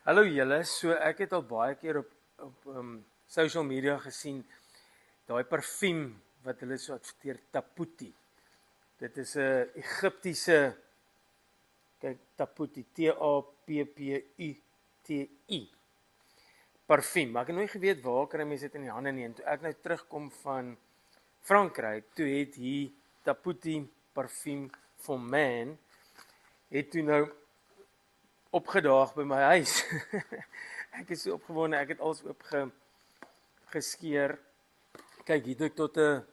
Hallo julle, so ek het al baie keer op social media gesien, daai parfuum wat hulle so adverteer, Taputi. Dit is 'n Egiptiese, kyk, Taputi, T-A-P-P-U-T-I, parfuum. Maar ek het nooit geweet waar kry mense dit in die hande nie, en toe ek nou terugkom van Frankryk, toe het hier Taputi parfuum for man, het toe nou opgedaag by my huis. Ek is so opgewonde, ek het alles geskeer. Kyk, hier het ek tot 'n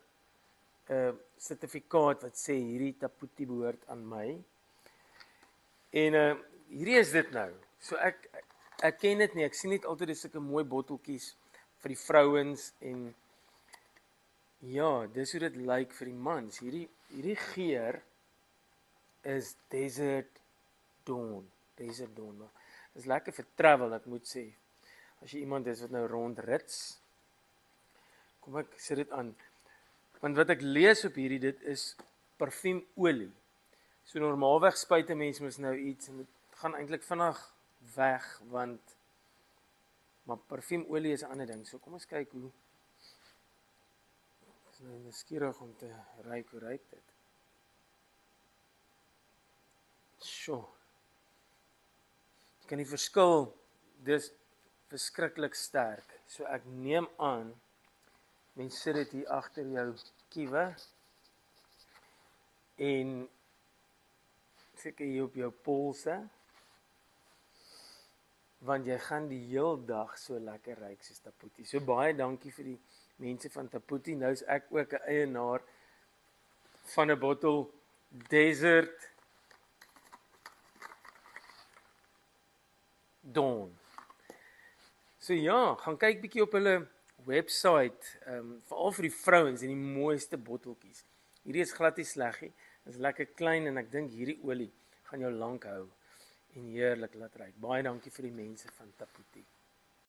sertifikaat wat sê hierdie Taputi behoort aan my. En hierdie is dit nou. So ek ken dit nie. Ek sien net altyd sulke mooi botteltjies vir die vrouens en ja, dis hoe dit lyk vir die mans. Hierdie geur is Desert Dawn. Desert Dawn. Dis lekker vir travel, ek moet sê. As jy iemand is wat nou rondrits, kom ek sit dit aan. Want wat ek lees op hierdie, dit is parfuumolie. So normaalweg spuit 'n mens mos nou iets en dit gaan eintlik vinnig weg, maar parfuumolie is 'n ander ding. So kom ons kyk hoe. Ek is nou nuuskierig om te ruik, hoe ruik dit? Sjoe. Jy kan die verskil, dis verskriklik sterk. So ek neem aan, mens sit dit hier agter jou kiewe en seker hier op jou polse, want jy gaan die heel dag so lekker ruik soos Taputi. So baie dankie vir die mense van Taputi. Nou is ek ook 'n eienaar van 'n bottel Desert Dawn. So ja, gaan kyk bietjie op hulle website, veral vir die vrouens en die mooiste botteltjies. Hierdie is glad nie sleg nie. Dit is lekker klein en ek dink hierdie olie gaan jou lank hou en heerlik laat ruik. Baie dankie vir die mense van Taputi.